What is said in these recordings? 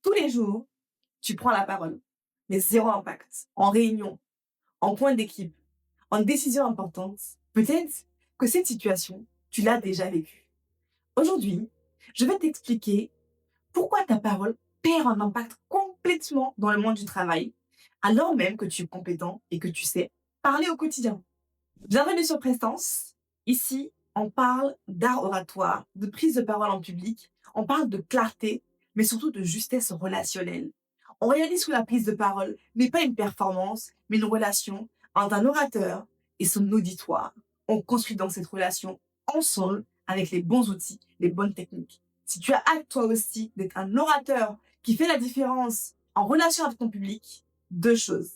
Tous les jours, tu prends la parole, mais zéro impact. En réunion, en point d'équipe, en décision importante. Peut-être que cette situation, tu l'as déjà vécue. Aujourd'hui, je vais t'expliquer pourquoi ta parole perd un impact complètement dans le monde du travail, alors même que tu es compétent et que tu sais parler au quotidien. Bienvenue sur Prestance. Ici, on parle d'art oratoire, de prise de parole en public, on parle de clarté, mais surtout de justesse relationnelle. On réalise que la prise de parole n'est pas une performance, mais une relation entre un orateur et son auditoire. On construit donc cette relation ensemble avec les bons outils, les bonnes techniques. Si tu as hâte toi aussi d'être un orateur qui fait la différence en relation avec ton public, deux choses.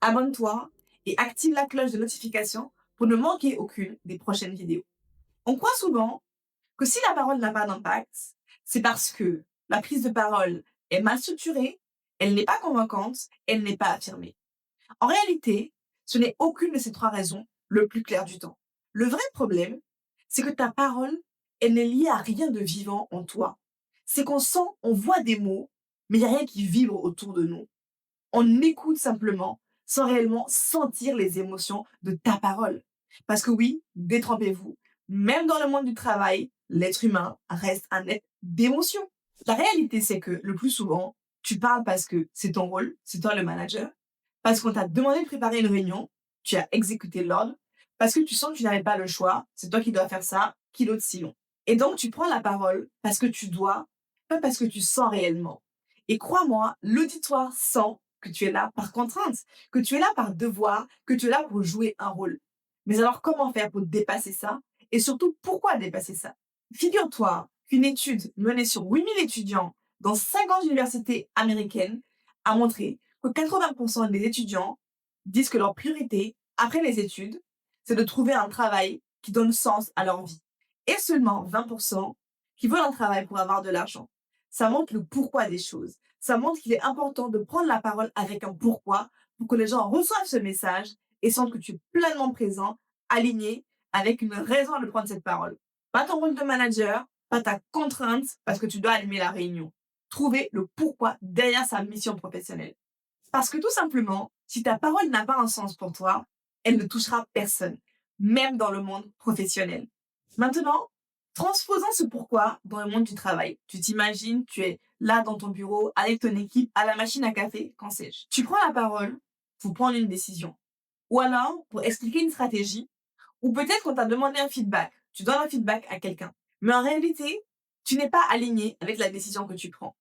Abonne-toi et active la cloche de notification pour ne manquer aucune des prochaines vidéos. On croit souvent que si la parole n'a pas d'impact, c'est parce que la prise de parole est mal structurée, elle n'est pas convaincante, elle n'est pas affirmée. En réalité, ce n'est aucune de ces trois raisons le plus clair du temps. Le vrai problème, c'est que ta parole, elle n'est liée à rien de vivant en toi. C'est qu'on sent, on voit des mots, mais il n'y a rien qui vibre autour de nous. On écoute simplement sans réellement sentir les émotions de ta parole. Parce que oui, détrompez-vous, même dans le monde du travail, l'être humain reste un être d'émotion. La réalité, c'est que le plus souvent, tu parles parce que c'est ton rôle, c'est toi le manager, parce qu'on t'a demandé de préparer une réunion, tu as exécuté l'ordre, parce que tu sens que tu n'avais pas le choix, c'est toi qui dois faire ça, qui d'autre sinon. Et donc, tu prends la parole parce que tu dois, pas parce que tu sens réellement. Et crois-moi, l'auditoire sent que tu es là par contrainte, que tu es là par devoir, que tu es là pour jouer un rôle. Mais alors, comment faire pour dépasser ça? Et surtout, pourquoi dépasser ça? Figure-toi qu'une étude menée sur 8000 étudiants dans 50 universités américaines a montré que 80% des étudiants disent que leur priorité, après les études, c'est de trouver un travail qui donne sens à leur vie. Et seulement 20% qui veulent un travail pour avoir de l'argent. Ça montre le pourquoi des choses. Ça montre qu'il est important de prendre la parole avec un pourquoi pour que les gens reçoivent ce message et sentent que tu es pleinement présent, aligné, avec une raison de prendre cette parole. Pas ton rôle de manager, pas ta contrainte parce que tu dois animer la réunion. Trouver le pourquoi derrière sa mission professionnelle. Parce que tout simplement, si ta parole n'a pas un sens pour toi, elle ne touchera personne, même dans le monde professionnel. Maintenant, transposons ce pourquoi dans le monde du travail. Tu t'imagines, tu es là dans ton bureau avec ton équipe à la machine à café, qu'en sais-je. Tu prends la parole pour prendre une décision. Ou alors pour expliquer une stratégie. Ou peut-être qu'on t'a demandé un feedback. Tu donnes un feedback à quelqu'un. Mais en réalité, tu n'es pas aligné avec la décision que tu prends.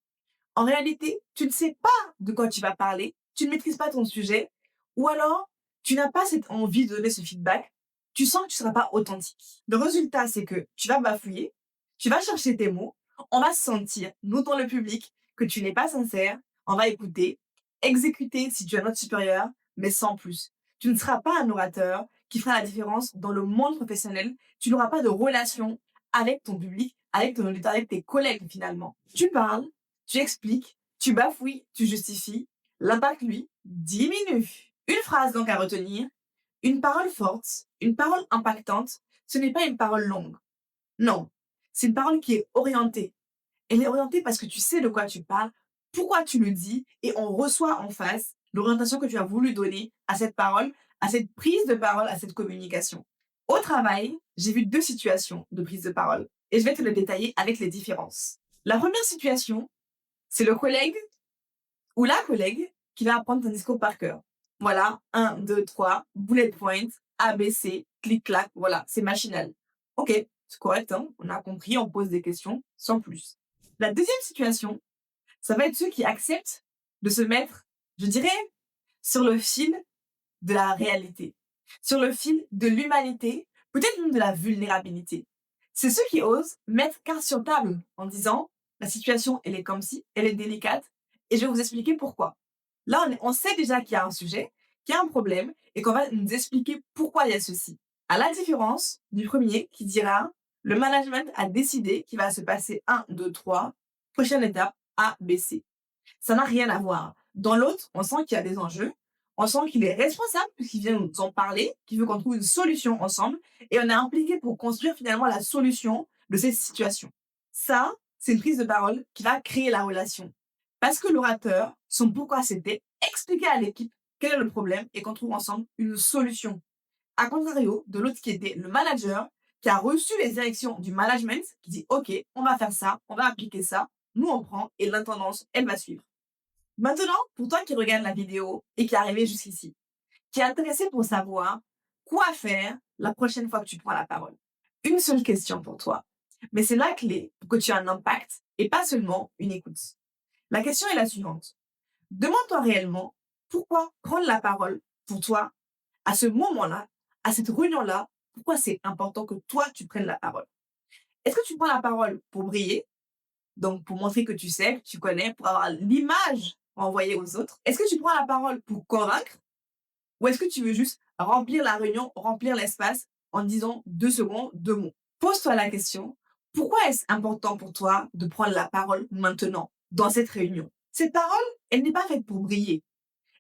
En réalité, tu ne sais pas de quoi tu vas parler, tu ne maîtrises pas ton sujet, ou alors tu n'as pas cette envie de donner ce feedback, tu sens que tu ne seras pas authentique. Le résultat, c'est que tu vas bafouiller, tu vas chercher tes mots, on va sentir, nous dans le public, que tu n'es pas sincère, on va écouter, exécuter si tu es notre supérieur, mais sans plus. Tu ne seras pas un orateur qui fera la différence dans le monde professionnel, tu n'auras pas de relation avec ton public, avec ton auditeur, avec tes collègues finalement. Tu parles, tu expliques, tu bafouilles, tu justifies. L'impact, lui, diminue. Une phrase donc à retenir. Une parole forte, une parole impactante, ce n'est pas une parole longue. Non, c'est une parole qui est orientée. Elle est orientée parce que tu sais de quoi tu parles, pourquoi tu le dis, et on reçoit en face l'orientation que tu as voulu donner à cette parole, à cette prise de parole, à cette communication. Au travail, j'ai vu deux situations de prise de parole, et je vais te le détailler avec les différences. La première situation, c'est le collègue ou la collègue qui va apprendre ton discours par cœur. Voilà, un, 2, 3, bullet point, ABC, clic-clac, voilà, c'est machinal. Ok, c'est correct, hein, on a compris, on pose des questions, sans plus. La deuxième situation, ça va être ceux qui acceptent de se mettre, je dirais, sur le fil de la réalité, sur le fil de l'humanité, peut-être même de la vulnérabilité. C'est ceux qui osent mettre carte sur table en disant la situation, elle est comme si, elle est délicate, et je vais vous expliquer pourquoi. Là, on sait déjà qu'il y a un sujet, qu'il y a un problème, et qu'on va nous expliquer pourquoi il y a ceci. À la différence du premier qui dira le management a décidé qu'il va se passer 1, 2, 3, prochaine étape, A, B, C. Ça n'a rien à voir. Dans l'autre, on sent qu'il y a des enjeux, on sent qu'il est responsable puisqu'il vient nous en parler, qu'il veut qu'on trouve une solution ensemble et on est impliqué pour construire finalement la solution de cette situation. Ça, c'est une prise de parole qui va créer la relation. Parce que l'orateur, son pourquoi c'était expliquer à l'équipe quel est le problème et qu'on trouve ensemble une solution. À contrario de l'autre qui était le manager, qui a reçu les directions du management, qui dit OK, on va faire ça, on va appliquer ça, nous on prend et l'intendance, elle va suivre. Maintenant, pour toi qui regarde la vidéo et qui est arrivé jusqu'ici, qui est intéressé pour savoir quoi faire la prochaine fois que tu prends la parole. Une seule question pour toi. Mais c'est la clé pour que tu aies un impact et pas seulement une écoute. La question est la suivante. Demande-toi réellement pourquoi prendre la parole pour toi à ce moment-là, à cette réunion-là, pourquoi c'est important que toi tu prennes la parole. Est-ce que tu prends la parole pour briller, donc pour montrer que tu sais, que tu connais, pour avoir l'image à envoyer aux autres? Est-ce que tu prends la parole pour convaincre ou est-ce que tu veux juste remplir la réunion, remplir l'espace en disant 2 secondes, 2 mots? Pose-toi la question, pourquoi est-ce important pour toi de prendre la parole maintenant, dans cette réunion? Cette parole, elle n'est pas faite pour briller.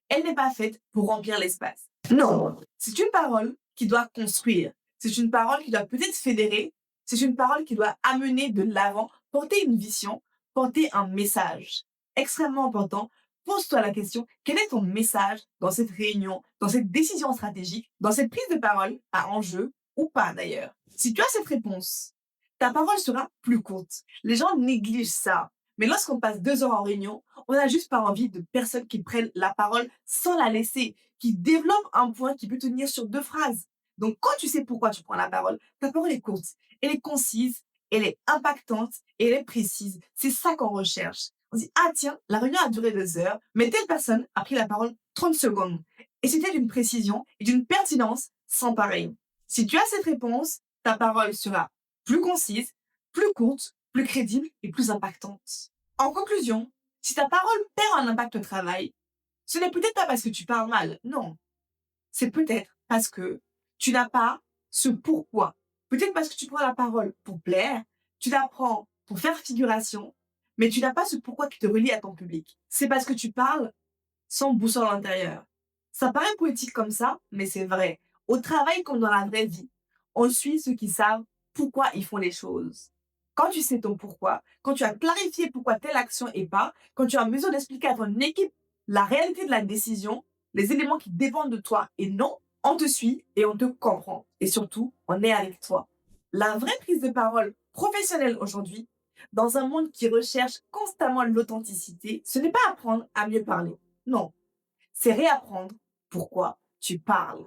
Elle n'est pas faite pour remplir l'espace. Non, c'est une parole qui doit construire. C'est une parole qui doit peut-être fédérer. C'est une parole qui doit amener de l'avant, porter une vision, porter un message. Extrêmement important. Pose-toi la question, quel est ton message dans cette réunion, dans cette décision stratégique, dans cette prise de parole à enjeu ou pas d'ailleurs? Si tu as cette réponse, ta parole sera plus courte. Les gens négligent ça. Mais lorsqu'on passe 2 heures en réunion, on n'a juste pas envie de personnes qui prennent la parole sans la laisser, qui développent un point qui peut tenir sur 2 phrases. Donc, quand tu sais pourquoi tu prends la parole, ta parole est courte, elle est concise, elle est impactante et elle est précise. C'est ça qu'on recherche. On dit, ah tiens, la réunion a duré 2 heures, mais telle personne a pris la parole 30 secondes. Et c'était d'une précision et d'une pertinence sans pareil. Si tu as cette réponse, ta parole sera plus concise, plus courte, plus crédible et plus impactante. En conclusion, si ta parole perd un impact au travail, ce n'est peut-être pas parce que tu parles mal, non. C'est peut-être parce que tu n'as pas ce pourquoi. Peut-être parce que tu prends la parole pour plaire, tu la prends pour faire figuration, mais tu n'as pas ce pourquoi qui te relie à ton public. C'est parce que tu parles sans boussole intérieure. Ça paraît poétique comme ça, mais c'est vrai. Au travail comme dans la vraie vie, on suit ceux qui savent pourquoi ils font les choses. Quand tu sais ton pourquoi, quand tu as clarifié pourquoi telle action est pas, quand tu as mesure d'expliquer à ton équipe la réalité de la décision, les éléments qui dépendent de toi et non, on te suit et on te comprend. Et surtout, on est avec toi. La vraie prise de parole professionnelle aujourd'hui, dans un monde qui recherche constamment l'authenticité, ce n'est pas apprendre à mieux parler. Non, c'est réapprendre pourquoi tu parles.